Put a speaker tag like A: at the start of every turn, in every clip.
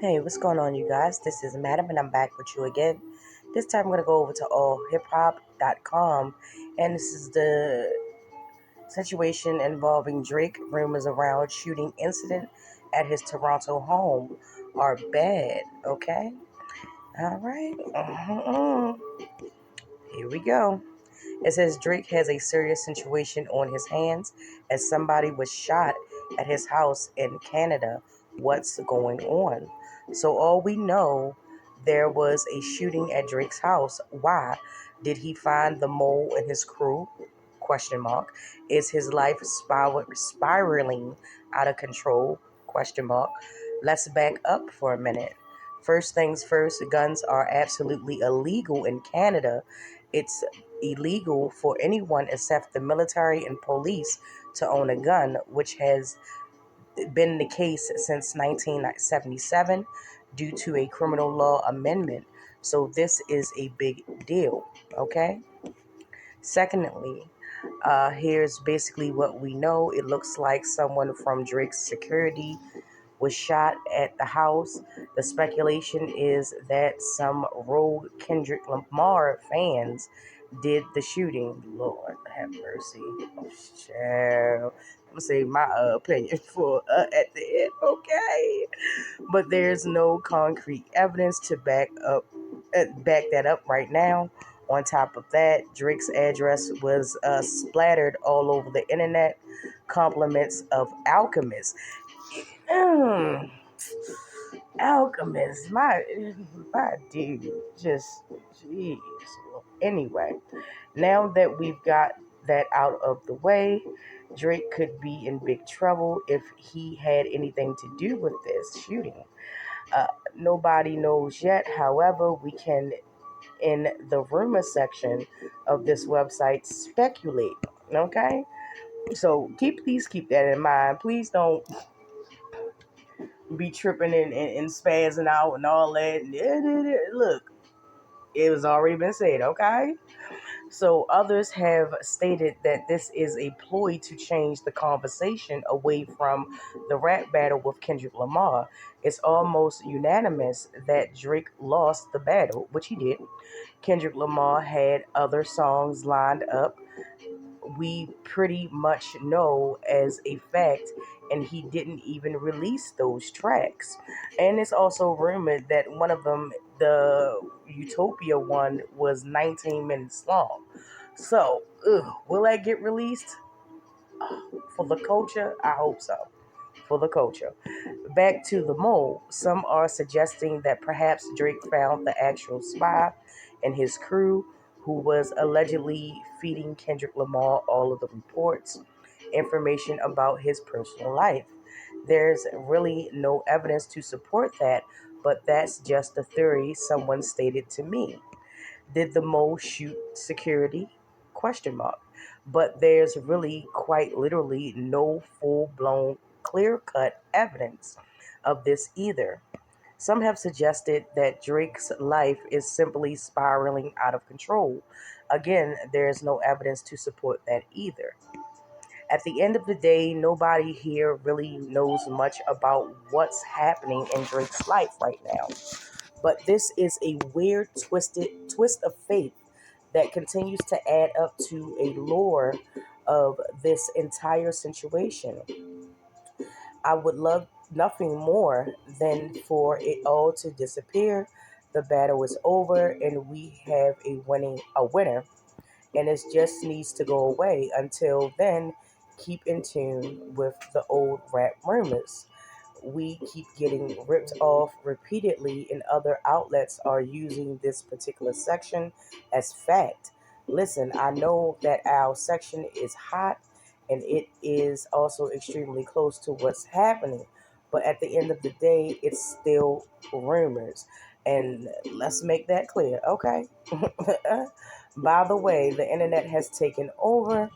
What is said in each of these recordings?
A: Hey, what's going on, you guys? This is Madam, and I'm back with you again. This time, I'm going to go over to allhiphop.com, and this is the situation involving Drake. Rumors around shooting incident at his Toronto home are bad, okay? All right. Here we go. It says Drake has a serious situation on his hands as somebody was shot at his house in Canada. What's going on? So all we know, there was a shooting at Drake's house. Why? Did he find the mole in his crew? Question mark. Is his life spiraling out of control? Question mark. Let's back up for a minute. First things first, guns are absolutely illegal in Canada. It's illegal for anyone except the military and police to own a gun, which has been the case since 1977 due to a criminal law amendment. So this is a big deal, okay? Secondly, here's basically what we know. It looks like someone from Drake's security was shot at the house. The speculation is that some rogue Kendrick Lamar fans did the shooting. Lord have mercy. Child. I'm gonna say my opinion for at the end, okay? But there's no concrete evidence to back that up right now. On top of that, Drake's address was splattered all over the internet. Compliments of Alchemist. Mm, Alchemist, my dude, just jeez. Anyway, now that we've got that out of the way, Drake could be in big trouble if he had anything to do with this shooting. Uh, Nobody knows yet. However, we can, in the rumor section of this website, speculate. Okay, so please keep that in mind. Please don't be tripping and spazzing out and all that. Look, it was already been said, okay? So others have stated that this is a ploy to change the conversation away from the rap battle with Kendrick Lamar. It's almost unanimous that Drake lost the battle, which he did. Kendrick Lamar had other songs lined up, we pretty much know as a fact, and he didn't even release those tracks. And it's also rumored that one of them, the Utopia one, was 19 minutes long. So, will that get released? For the culture? I hope so. For the culture. Back to the mole. Some are suggesting that perhaps Drake found the actual spy and his crew who was allegedly feeding Kendrick Lamar all of the reports, information about his personal life. There's really no evidence to support that, but that's just a theory someone stated to me. Did the mole shoot security? Question mark. But there's really quite literally no full-blown clear-cut evidence of this either. Some have suggested that Drake's life is simply spiraling out of control. Again, there's no evidence to support that either. At the end of the day, nobody here really knows much about what's happening in Drake's life right now. But this is a weird, twisted twist of fate that continues to add up to a lore of this entire situation. I would love nothing more than for it all to disappear. The battle is over, and we have a winner, and it just needs to go away. Until then, keep in tune with the old rap rumors. We keep getting ripped off repeatedly, and other outlets are using this particular section as fact. Listen, I know that our section is hot and it is also extremely close to what's happening, but at the end of the day, it's still rumors. And let's make that clear, okay? By the way, the internet has taken over.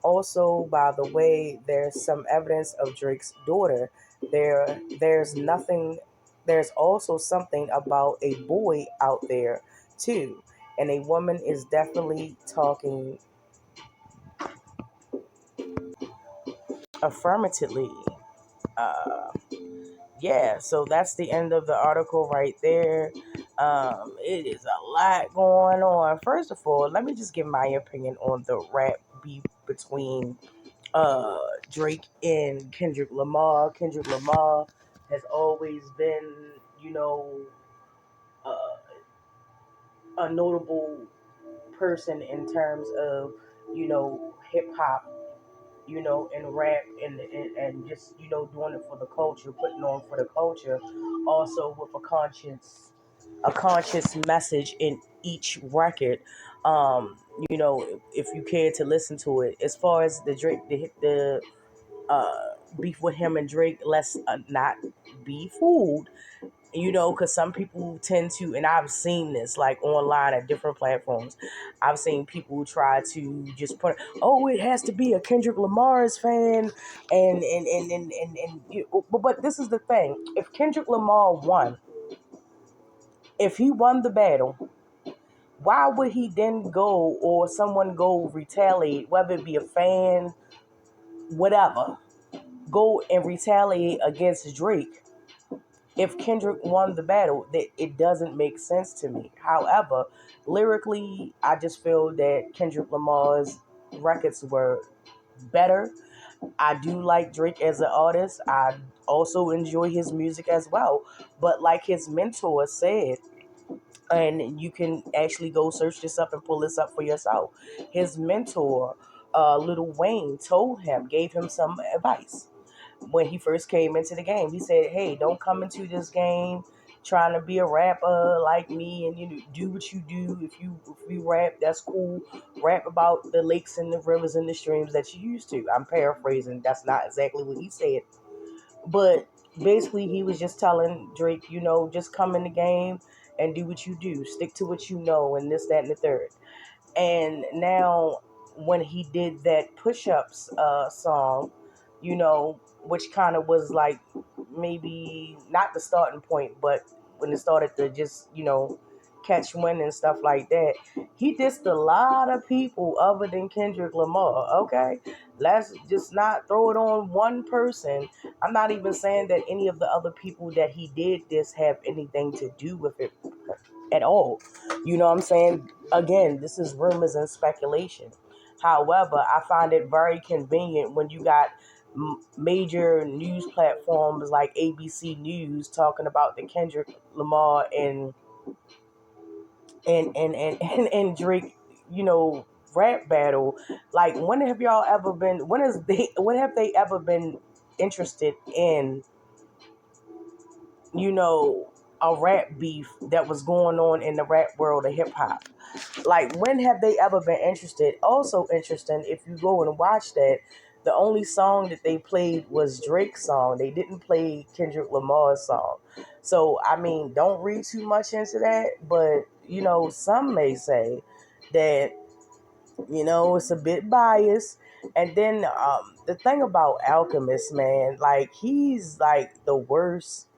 A: Also, by the way, there's some evidence of Drake's daughter. There's nothing. There's also something about a boy out there too, and a woman is definitely talking affirmatively. Uh, yeah, so that's the end of the article right there. It is a lot going on. First of all, let me just give my opinion on the rap beef between uh Drake and Kendrick Lamar. Kendrick Lamar has always been, you know, a notable person in terms of, hip hop, and rap, and just, doing it for the culture, putting on for the culture, also with a conscious message in each record. If you care to listen to it, as far as the Drake, the uh, beef with him and Drake, let's not be fooled, because some people tend to, and I've seen this like online at different platforms. I've seen people try to just put, oh, it has to be a Kendrick Lamar's fan, but this is the thing: if Kendrick Lamar won, if he won the battle, why would he then go, or someone go retaliate, whether it be a fan, whatever, go and retaliate against Drake? If Kendrick won the battle, that it doesn't make sense to me. However, lyrically, I just feel that Kendrick Lamar's records were better. I do like Drake as an artist. I also enjoy his music as well. But like his mentor said, and you can actually go search this up and pull this up for yourself. His mentor, Lil Wayne, gave him some advice when he first came into the game. He said, "Hey, don't come into this game trying to be a rapper like me, and do what you do. If you rap, that's cool. Rap about the lakes and the rivers and the streams that you used to." I'm paraphrasing. That's not exactly what he said, but basically he was just telling Drake, just come in the game and do what you do. Stick to what you know, and this, that, and the third. And now, when he did that push-ups song, which kind of was like maybe not the starting point, but when it started to just, catch wind and stuff like that, he dissed a lot of people other than Kendrick Lamar. Okay, let's just not throw it on one person. I'm not even saying that any of the other people that he did this have anything to do with it at all. You know what I'm saying? Again, this is rumors and speculation. However, I find it very convenient when you got major news platforms like ABC News talking about the Kendrick Lamar and Drake, rap battle. Like, when have they ever been interested in, you know, a rap beef that was going on in the rap world of hip hop? Like, when have they ever been interested? Also interesting, if you go and watch that, the only song that they played was Drake's song. They didn't play Kendrick Lamar's song. So, I mean, don't read too much into that, but, some may say that, it's a bit biased. And then the thing about Alchemist, man, like, he's like the worst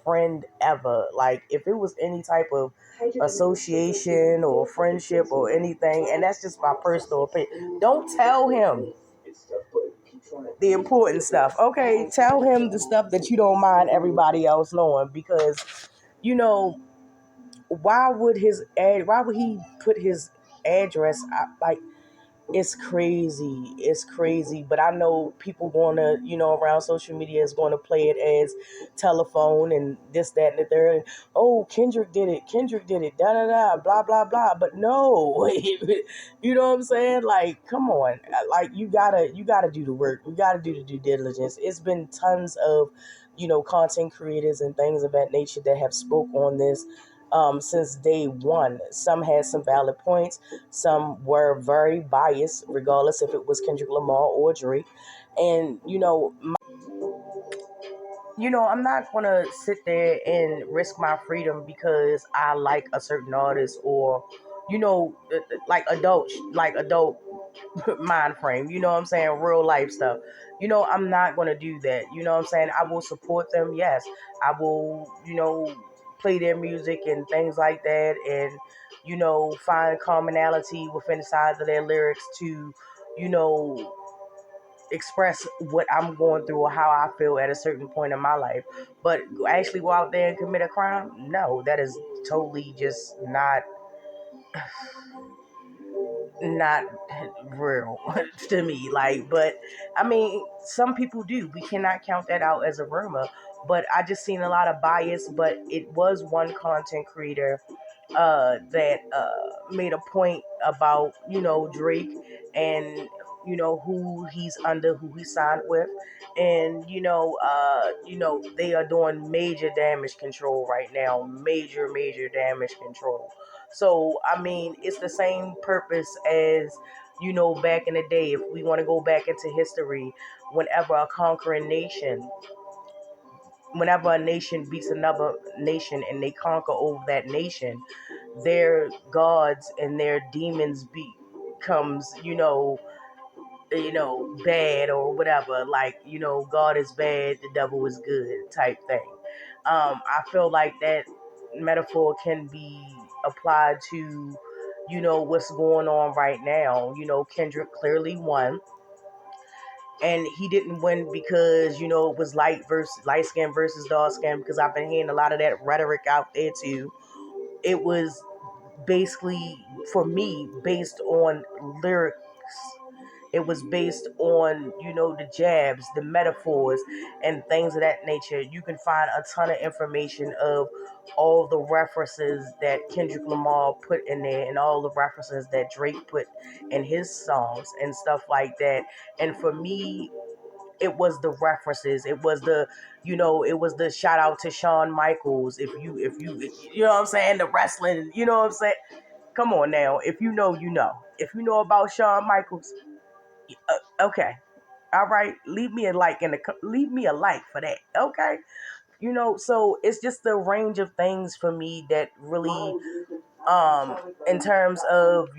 A: friend ever. Like, if it was any type of association or friendship or anything, and that's just my personal opinion, don't tell him the important stuff. Okay, tell him the stuff that you don't mind everybody else knowing, because you know why would he put his address like, it's crazy. It's crazy. But I know people going to, around social media is going to play it as telephone and this, that, and the third. Oh, Kendrick did it. Kendrick did it. Da, da, da, blah, blah, blah. But no, you know what I'm saying? Like, come on. Like, you gotta do the work. You gotta do the due diligence. It's been tons of, content creators and things of that nature that have spoke on this since day one. Some had some valid points. Some were very biased, regardless if it was Kendrick Lamar or Drake. And I'm not gonna sit there and risk my freedom because I like a certain artist, or like adult mind frame. You know what I'm saying? Real life stuff. I'm not gonna do that. You know what I'm saying? I will support them. Yes, I will. Play their music and things like that, and find commonality within the sides of their lyrics to, you know express what I'm going through or how I feel at a certain point in my life. But actually go out there and commit a crime, no, that is totally just not real to me. Like, but I mean, some people do. We cannot count that out as a rumor. But I just seen a lot of bias. But it was one content creator that made a point about Drake and who he's under, who he signed with, and they are doing major damage control right now, major damage control. So I mean, it's the same purpose as back in the day. If we want to go back into history, whenever a conquering nation whenever a nation beats another nation and they conquer over that nation, their gods and their demons becomes bad or whatever. Like God is bad, the devil is good type thing. I feel like that metaphor can be applied to what's going on right now. Kendrick clearly won, and he didn't win because it was light skin versus dark skin, because I've been hearing a lot of that rhetoric out there too. It was basically, for me, based on lyrics. It was based on the jabs, the metaphors, and things of that nature. You can find a ton of information of all the references that Kendrick Lamar put in there and all the references that Drake put in his songs and stuff like that. And for me, it was the references. It was it was the shout out to Shawn Michaels. If you know what I'm saying, the wrestling, you know what I'm saying. Come on now, if you know, you know. If you know about Shawn Michaels, okay, all right, leave me a like for that, okay. So it's just the range of things for me that really, in terms of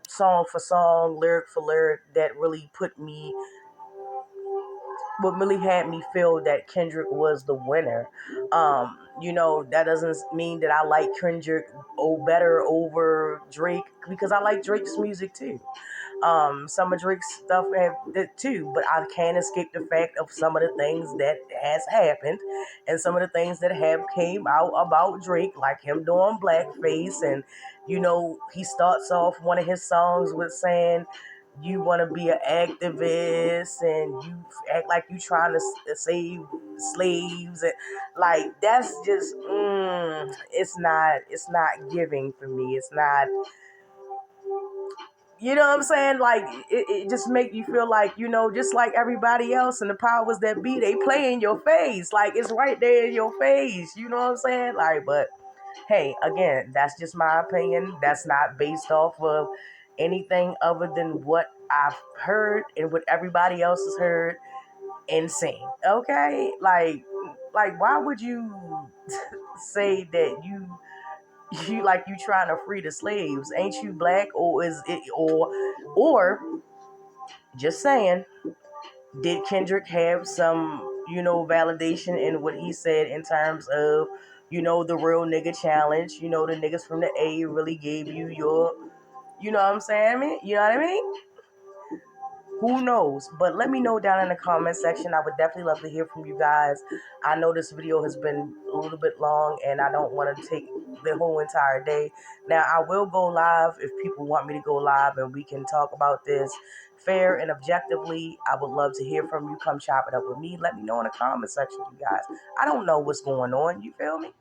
A: song for song, lyric for lyric, that really put me what really had me feel that Kendrick was the winner. That doesn't mean that I like Kendrick better over Drake, because I like Drake's music too. Some of Drake's stuff have that too, but I can't escape the fact of some of the things that has happened and some of the things that have came out about Drake, like him doing blackface. And he starts off one of his songs with saying, you want to be an activist and you act like you trying to save slaves, and like that's just it's not giving for me. It's not, you know what I'm saying? Like, it just make you feel like, just like everybody else and the powers that be, they play in your face. Like, it's right there in your face. You know what I'm saying? Like, but hey, again, that's just my opinion. That's not based off of anything other than what I've heard and what everybody else has heard and seen. Okay? Like why would you say that you like you trying to free the slaves? Ain't you black? Or is it, or just saying, did Kendrick have some validation in what he said in terms of the real nigga challenge? The niggas from the A really gave you your, you know what I'm saying? You know what I mean? Who knows? But let me know down in the comment section. I would definitely love to hear from you guys. I know this video has been a little bit long and I don't want to take the whole entire day. Now, I will go live if people want me to go live and we can talk about this fair and objectively. I would love to hear from you. Come chop it up with me. Let me know in the comment section, you guys. I don't know what's going on. You feel me?